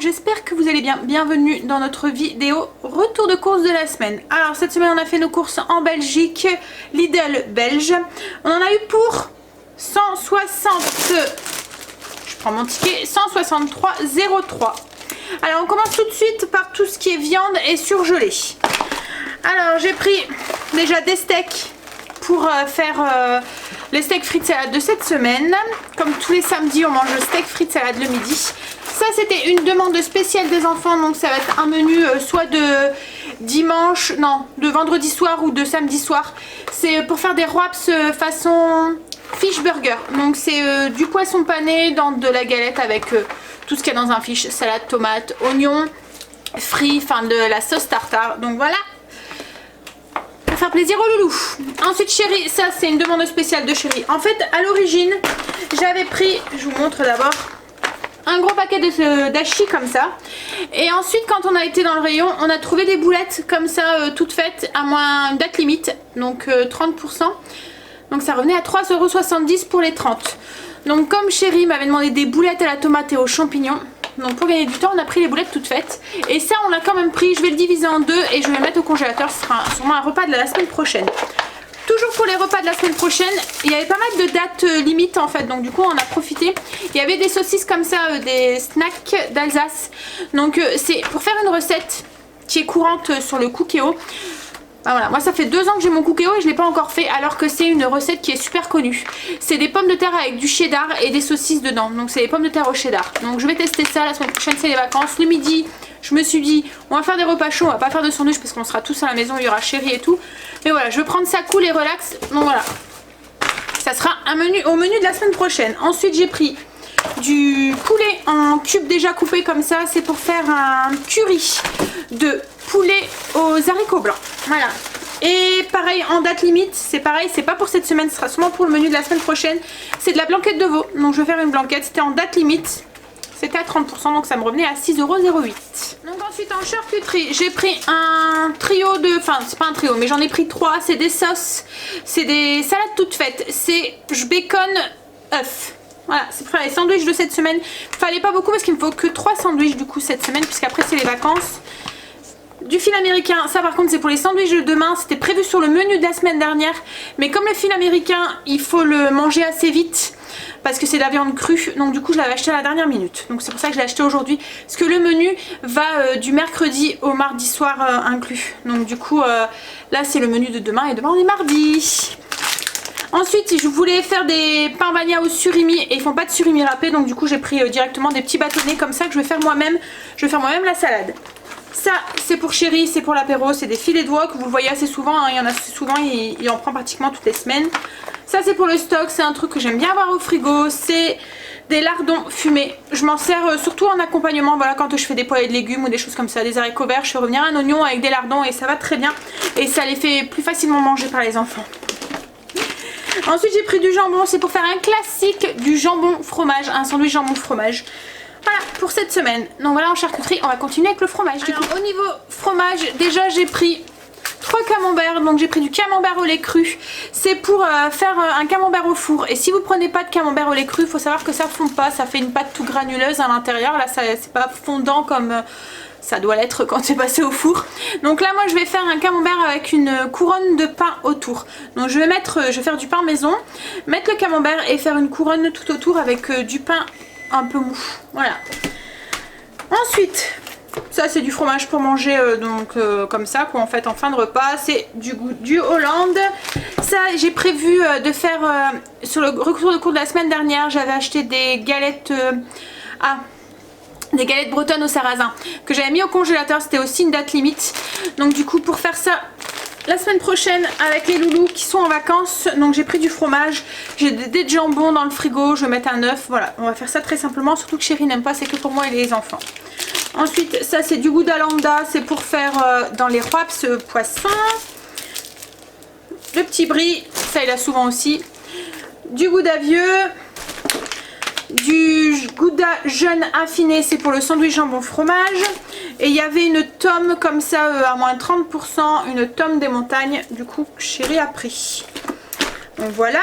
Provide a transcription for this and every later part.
j'espère que vous allez bien. Bienvenue dans notre vidéo retour de course de la semaine. Alors cette semaine on a fait nos courses en Belgique, Lidl belge. On en a eu pour 160, je prends mon ticket, 163,03. Alors on commence tout de suite par tout ce qui est viande et surgelé. Alors j'ai pris déjà des steaks pour faire les steaks frites salade de cette semaine. Comme tous les samedis on mange le steak frites salade le midi. Ça c'était une demande spéciale des enfants, donc ça va être un menu soit de dimanche, non, de vendredi soir ou de samedi soir. C'est pour faire des wraps façon fish burger. Donc c'est du poisson pané dans de la galette avec tout ce qu'il y a dans un fish, salade, tomate, oignons, frites, enfin de la sauce tartare. Donc voilà, pour faire plaisir aux loulous. Ensuite chéri, ça c'est une demande spéciale de chéri. En fait à l'origine j'avais pris, je vous montre d'abord, un gros paquet d'hachis comme ça, et ensuite quand on a été dans le rayon on a trouvé des boulettes comme ça toutes faites à moins une date limite, donc 30%, donc ça revenait à 3,70 € pour les 30. Donc comme chéri m'avait demandé des boulettes à la tomate et aux champignons, donc pour gagner du temps on a pris les boulettes toutes faites, et ça on l'a quand même pris. Je vais le diviser en deux et je vais le mettre au congélateur. Ce sera sûrement un repas de la semaine prochaine. Toujours pour les repas de la semaine prochaine, il y avait pas mal de dates limites en fait, donc du coup on a profité. Il y avait des saucisses comme ça, des snacks d'Alsace. Donc c'est pour faire une recette qui est courante sur le Cookéo. Ah, voilà, moi ça fait 2 ans que j'ai mon Cookéo et je ne l'ai pas encore fait, alors que c'est une recette qui est super connue. C'est des pommes de terre avec du cheddar et des saucisses dedans, donc c'est des pommes de terre au cheddar. Donc je vais tester ça, la semaine prochaine c'est les vacances. Le midi je me suis dit on va faire des repas chauds, on va pas faire de sandwich parce qu'on sera tous à la maison, il y aura chéri et tout. Mais voilà, je veux prendre ça cool et relax, donc voilà. Ça sera un menu au menu de la semaine prochaine. Ensuite j'ai pris du poulet en cubes déjà coupés comme ça, c'est pour faire un curry de poulet aux haricots blancs. Voilà. Et pareil en date limite, c'est pareil, c'est pas pour cette semaine, ce sera sûrement pour le menu de la semaine prochaine. C'est de la blanquette de veau, donc je vais faire une blanquette, c'était en date limite. C'était à 30%, donc ça me revenait à 6,08 €. Donc ensuite en charcuterie, j'ai pris un trio de... Enfin, c'est pas un trio, mais j'en ai pris 3. C'est des sauces, c'est des salades toutes faites. C'est bacon, œuf. Voilà, c'est pour faire les sandwichs de cette semaine. Fallait pas beaucoup parce qu'il me faut que 3 sandwichs du coup cette semaine, puisqu'après c'est les vacances. Du fil américain, ça par contre c'est pour les sandwichs de demain. C'était prévu sur le menu de la semaine dernière, mais comme le fil américain, il faut le manger assez vite parce que c'est de la viande crue, donc du coup je l'avais acheté à la dernière minute, donc c'est pour ça que je l'ai acheté aujourd'hui, parce que le menu va du mercredi au mardi soir inclus, donc du coup là c'est le menu de demain et demain on est mardi. Ensuite je voulais faire des pains bagna au surimi et ils font pas de surimi râpé, donc du coup j'ai pris directement des petits bâtonnets comme ça que je vais faire moi-même. Je vais faire moi-même la salade. Ça c'est pour chéri, c'est pour l'apéro, c'est des filets de wok, vous le voyez assez souvent, hein, il y en a souvent, il en prend pratiquement toutes les semaines. Ça c'est pour le stock, c'est un truc que j'aime bien avoir au frigo, c'est des lardons fumés. Je m'en sers surtout en accompagnement, voilà, quand je fais des poêlées de légumes ou des choses comme ça, des haricots verts, je fais revenir un oignon avec des lardons et ça va très bien. Et ça les fait plus facilement manger par les enfants. Ensuite j'ai pris du jambon, c'est pour faire un classique du jambon fromage, un sandwich jambon fromage. Voilà pour cette semaine. Donc voilà, en charcuterie on va continuer avec le fromage. Alors, au niveau fromage, déjà j'ai pris 3 camemberts, donc j'ai pris du camembert au lait cru. C'est pour faire un camembert au four. Et si vous prenez pas de camembert au lait cru, il faut savoir que ça fond pas, ça fait une pâte tout granuleuse à l'intérieur. Là c'est pas fondant comme ça doit l'être quand c'est passé au four. Donc là moi je vais faire un camembert avec une couronne de pain autour. Donc je vais faire du pain maison, mettre le camembert et faire une couronne tout autour avec du pain un peu mou. Voilà. Ensuite ça c'est du fromage pour manger comme ça quoi, en fait en fin de repas. C'est du Hollande. Ça j'ai prévu de faire sur le retour de cours de la semaine dernière. J'avais acheté des galettes des galettes bretonnes au sarrasin que j'avais mis au congélateur, c'était aussi une date limite. Donc du coup pour faire ça la semaine prochaine avec les loulous qui sont en vacances, donc j'ai pris du fromage, j'ai des dés de jambon dans le frigo, je vais mettre un œuf, voilà, on va faire ça très simplement, surtout que chéri n'aime pas, c'est que pour moi et les enfants. Ensuite ça c'est du gouda lambda, c'est pour faire dans les wraps poisson. Le petit brie, ça il a souvent aussi. Du gouda vieux. Du gouda jeune affiné, c'est pour le sandwich jambon fromage. Et il y avait une tome comme ça à moins 30%, une tome des montagnes, du coup chéri a pris. Donc voilà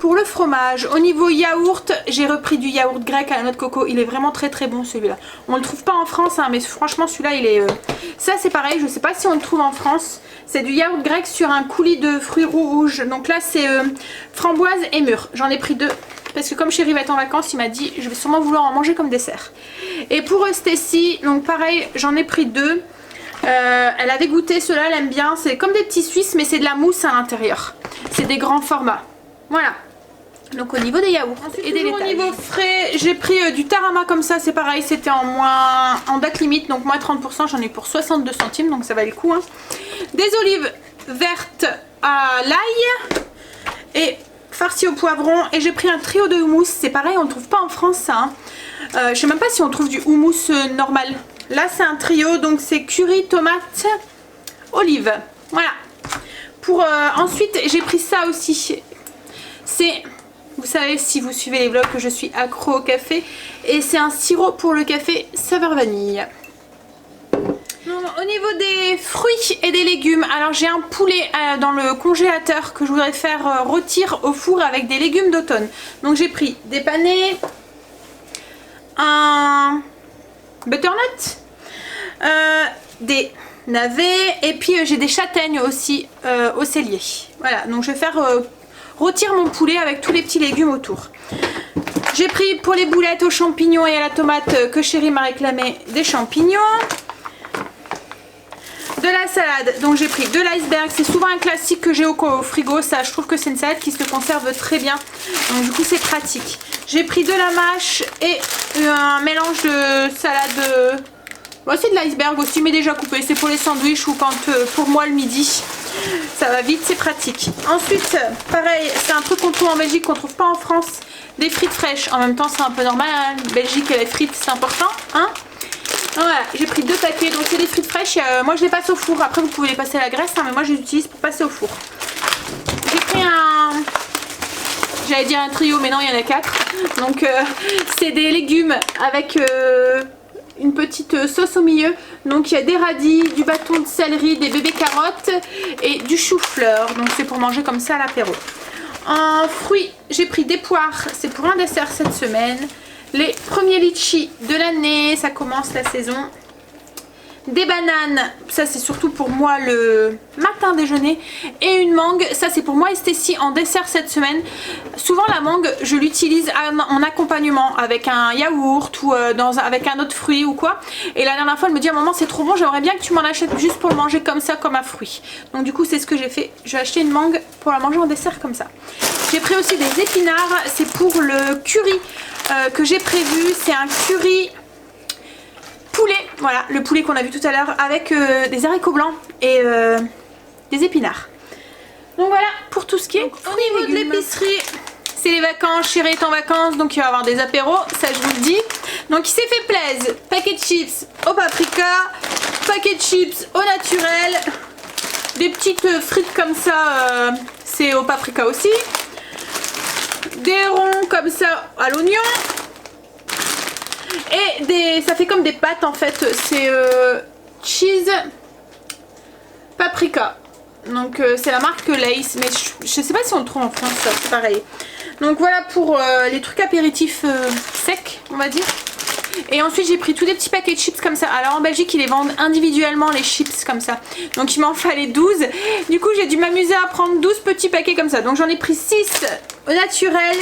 pour le fromage. Au niveau yaourt, j'ai repris du yaourt grec à la noix de coco. Il est vraiment très très bon celui-là. On le trouve pas en France, hein, mais franchement celui-là il est... Ça c'est pareil, je sais pas si on le trouve en France. C'est du yaourt grec sur un coulis de fruits rouges. Donc là c'est framboise et mûre. J'en ai pris 2. Parce que comme Chérie va être en vacances, il m'a dit je vais sûrement vouloir en manger comme dessert. Et pour Stacy, donc pareil, j'en ai pris 2. Elle avait goûté cela, elle aime bien. C'est comme des petits Suisses, mais c'est de la mousse à l'intérieur. C'est des grands formats. Voilà. Donc au niveau des yaourts et des laitages. Au niveau frais, j'ai pris du tarama comme ça, c'est pareil, c'était en date limite, donc moins 30%, j'en ai pour 62 centimes, donc ça valait le coup. Hein. Des olives vertes à l'ail et farcies au poivron. Et j'ai pris un trio de houmous, c'est pareil, on ne trouve pas en France ça. Hein. Je sais même pas si on trouve du houmous normal. Là c'est un trio, donc c'est curry, tomate, olive. Voilà. Pour ensuite j'ai pris ça aussi. C'est, vous savez si vous suivez les vlogs que je suis accro au café. Et c'est un sirop pour le café saveur vanille. Au niveau des fruits et des légumes, alors j'ai un poulet dans le congélateur que je voudrais faire rôtir au four avec des légumes d'automne. Donc j'ai pris des panais, un butternut, des navets et puis j'ai des châtaignes aussi au cellier. Voilà, donc je vais faire rôtir mon poulet avec tous les petits légumes autour. J'ai pris pour les boulettes aux champignons et à la tomate que Chérie m'a réclamé des champignons. De la salade, donc j'ai pris de l'iceberg, c'est souvent un classique que j'ai au frigo, ça je trouve que c'est une salade qui se conserve très bien, donc du coup c'est pratique. J'ai pris de la mâche et un mélange de salade, bon, c'est de l'iceberg aussi mais déjà coupé, c'est pour les sandwichs ou quand pour moi le midi, ça va vite, c'est pratique. Ensuite, pareil, c'est un truc qu'on trouve en Belgique qu'on trouve pas en France, des frites fraîches, en même temps c'est un peu normal, hein. Belgique et les frites c'est important, hein. Voilà, j'ai pris 2 paquets, donc c'est des frites fraîches, moi je les passe au four, après vous pouvez les passer à la graisse, hein, mais moi je les utilise pour passer au four. J'ai pris j'allais dire un trio mais non il y en a 4, donc c'est des légumes avec une petite sauce au milieu, donc il y a des radis, du bâton de céleri, des bébés carottes et du chou-fleur, donc c'est pour manger comme ça à l'apéro. En fruits, j'ai pris des poires, c'est pour un dessert cette semaine. Les premiers litchis de l'année, ça commence la saison. Des bananes, ça c'est surtout pour moi le matin déjeuner. Et une mangue, ça c'est pour moi et Stacy en dessert cette semaine. Souvent la mangue, je l'utilise en accompagnement avec un yaourt ou avec un autre fruit ou quoi. Et la dernière fois elle me dit à maman c'est trop bon, j'aimerais bien que tu m'en achètes juste pour le manger comme ça, comme un fruit. Donc du coup c'est ce que j'ai fait, j'ai acheté une mangue pour la manger en dessert comme ça. J'ai pris aussi des épinards, c'est pour le curry que j'ai prévu, c'est un curry poulet, voilà, le poulet qu'on a vu tout à l'heure avec des haricots blancs et des épinards. Donc voilà pour tout ce qui est au niveau de l'épicerie. C'est les vacances, Chérie est en vacances donc il va y avoir des apéros, ça je vous le dis. Donc il s'est fait plaisir, paquet de chips au paprika, paquet de chips au naturel, des petites frites comme ça, c'est au paprika aussi. Des ronds comme ça à l'oignon. Et ça fait comme des pâtes en fait, c'est cheese paprika. Donc c'est la marque Lace, mais je sais pas si on le trouve en France, ça c'est pareil. Donc voilà pour les trucs apéritifs secs on va dire. Et ensuite j'ai pris tous des petits paquets de chips comme ça. Alors en Belgique ils les vendent individuellement les chips comme ça. Donc il m'en fallait 12. Du coup j'ai dû m'amuser à prendre 12 petits paquets comme ça. Donc j'en ai pris 6 au naturel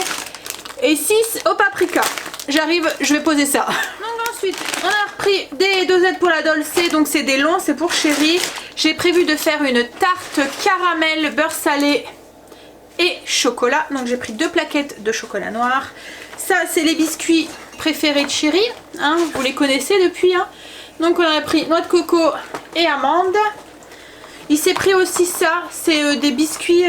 et 6 au paprika. J'arrive, je vais poser ça. Donc ensuite on a repris des dosettes pour la Dolce. Donc c'est des longs, c'est pour Chérie. J'ai prévu de faire une tarte caramel, beurre salé et chocolat. Donc j'ai pris 2 plaquettes de chocolat noir. Ça c'est les biscuits préférés de Chérie, hein, vous les connaissez depuis. Hein. Donc on a pris noix de coco et amandes. Il s'est pris aussi ça, c'est des biscuits,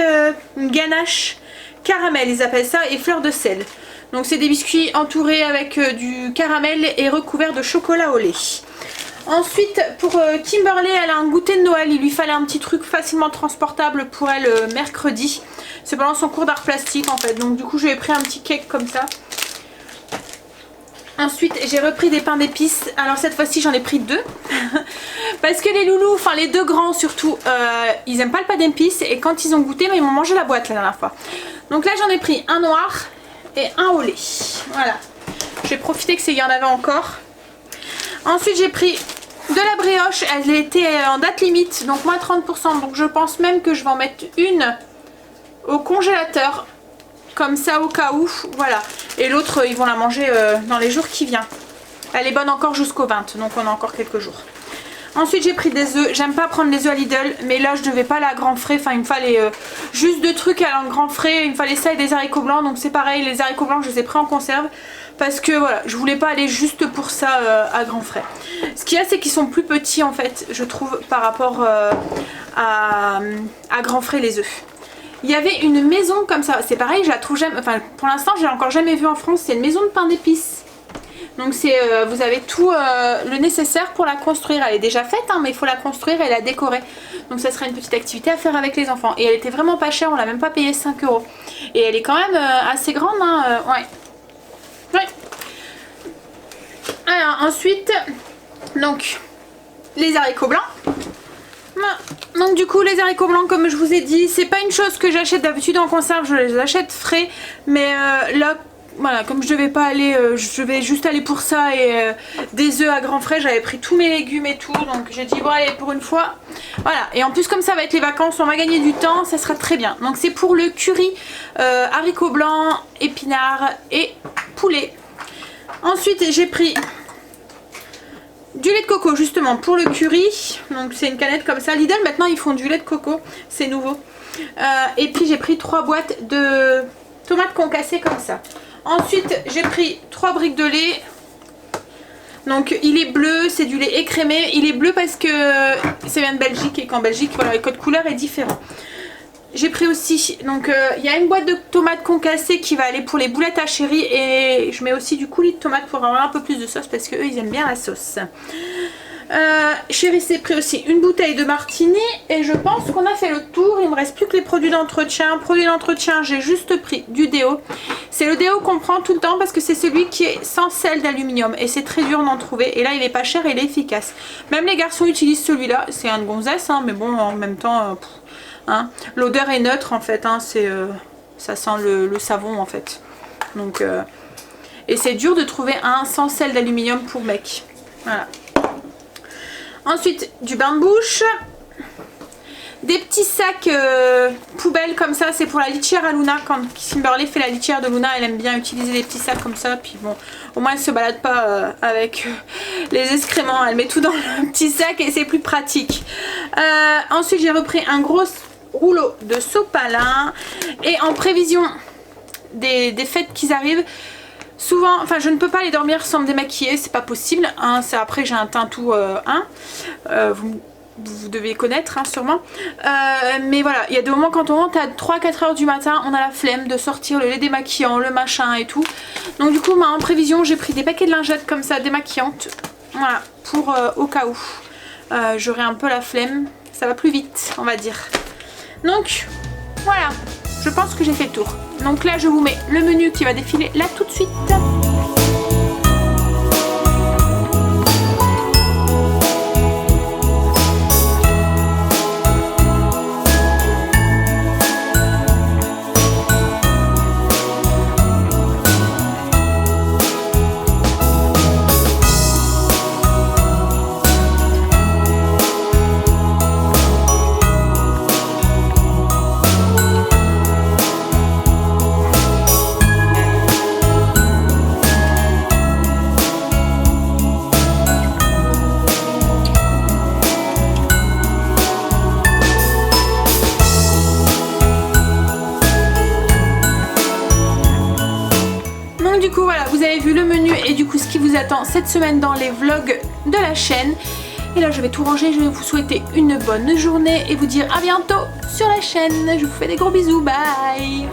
une ganache caramel ils appellent ça, et fleur de sel. Donc c'est des biscuits entourés avec du caramel et recouverts de chocolat au lait. Ensuite pour Kimberly, elle a un goûter de Noël, il lui fallait un petit truc facilement transportable pour elle mercredi. C'est pendant son cours d'art plastique en fait, donc du coup j'ai pris un petit cake comme ça. Ensuite j'ai repris des pains d'épices, alors cette fois-ci j'en ai pris 2 parce que les loulous, enfin les 2 grands surtout, ils aiment pas le pain d'épices et quand ils ont goûté, ils m'ont mangé la boîte la dernière fois. Donc là j'en ai pris un noir et un au lait. Voilà. J'ai profité qu'il y en avait encore. Ensuite j'ai pris de la brioche. Elle était en date limite, donc moins 30%. Donc je pense même que je vais en mettre une au congélateur. Comme ça au cas où. Voilà. Et l'autre ils vont la manger dans les jours qui viennent. Elle est bonne encore jusqu'au 20. Donc on a encore quelques jours. Ensuite j'ai pris des œufs, j'aime pas prendre les œufs à Lidl, mais là je devais pas aller à grand frais, enfin il me fallait juste 2 trucs à grand frais, il me fallait ça et des haricots blancs, donc c'est pareil, les haricots blancs je les ai pris en conserve, parce que voilà, je voulais pas aller juste pour ça à grand frais. Ce qu'il y a c'est qu'ils sont plus petits en fait, je trouve, par rapport à grand frais les œufs. Il y avait une maison comme ça, c'est pareil, je la trouve jamais, enfin pour l'instant je l'ai encore jamais vue en France, c'est une maison de pain d'épices. Donc c'est vous avez tout le nécessaire pour la construire. Elle est déjà faite hein, mais il faut la construire et la décorer. Donc ça serait une petite activité à faire avec les enfants. Et elle était vraiment pas chère, on l'a même pas payé 5 €. Et elle est quand même assez grande hein, ouais. Alors ensuite, donc les haricots blancs. Donc du coup les haricots blancs comme je vous ai dit, c'est pas une chose que j'achète d'habitude en conserve, je les achète frais. Mais là voilà, comme je devais pas aller, je vais juste aller pour ça et des œufs à grands frais, j'avais pris tous mes légumes et tout, donc j'ai dit bon allez pour une fois, voilà. Et en plus comme ça va être les vacances, on va gagner du temps, ça sera très bien. Donc c'est pour le curry, haricots blancs, épinards et poulet. Ensuite j'ai pris du lait de coco justement pour le curry, donc c'est une canette comme ça. Lidl maintenant ils font du lait de coco, c'est nouveau. Et puis j'ai pris 3 boîtes de tomates concassées comme ça. Ensuite j'ai pris 3 briques de lait. Donc il est bleu, c'est du lait écrémé. Il est bleu parce que ça vient de Belgique et qu'en Belgique voilà, le code couleur est différent. J'ai pris aussi, donc il y a une boîte de tomates concassées qui va aller pour les boulettes à chéri. Et je mets aussi du coulis de tomate pour avoir un peu plus de sauce parce qu'eux ils aiment bien la sauce. Chéri s'est pris aussi une bouteille de martini et je pense qu'on a fait le tour. Il me reste plus que les produits d'entretien. Produits d'entretien, j'ai juste pris du déo. C'est le déo qu'on prend tout le temps parce que c'est celui qui est sans sel d'aluminium et c'est très dur d'en trouver. Et là il est pas cher et il est efficace. Même les garçons utilisent celui-là. C'est un de gonzesse hein, mais bon en même temps hein, l'odeur est neutre en fait hein, ça sent le savon en fait. Donc et c'est dur de trouver un sans sel d'aluminium pour mec. Voilà. Ensuite du bain de bouche, des petits sacs poubelles comme ça, c'est pour la litière à Luna. Quand Kimberly fait la litière de Luna, elle aime bien utiliser des petits sacs comme ça. Puis bon, au moins elle se balade pas avec les excréments, elle met tout dans le petit sac et c'est plus pratique. Ensuite j'ai repris un gros rouleau de sopalin et en prévision des fêtes qui arrivent. Souvent, enfin je ne peux pas aller dormir sans me démaquiller, c'est pas possible, hein, après j'ai un teint tout vous devez connaître hein, sûrement, mais voilà, il y a des moments quand on rentre à 3-4 h du matin, on a la flemme de sortir le lait démaquillant, le machin et tout, donc du coup en prévision j'ai pris des paquets de lingettes comme ça démaquillantes, voilà, pour au cas où j'aurai un peu la flemme, ça va plus vite on va dire, donc voilà. Je pense que j'ai fait le tour. Donc là je vous mets le menu qui va défiler là tout de suite. Du coup voilà, vous avez vu le menu et du coup ce qui vous attend cette semaine dans les vlogs de la chaîne. Et là je vais tout ranger, je vais vous souhaiter une bonne journée et vous dire à bientôt sur la chaîne. Je vous fais des gros bisous, bye.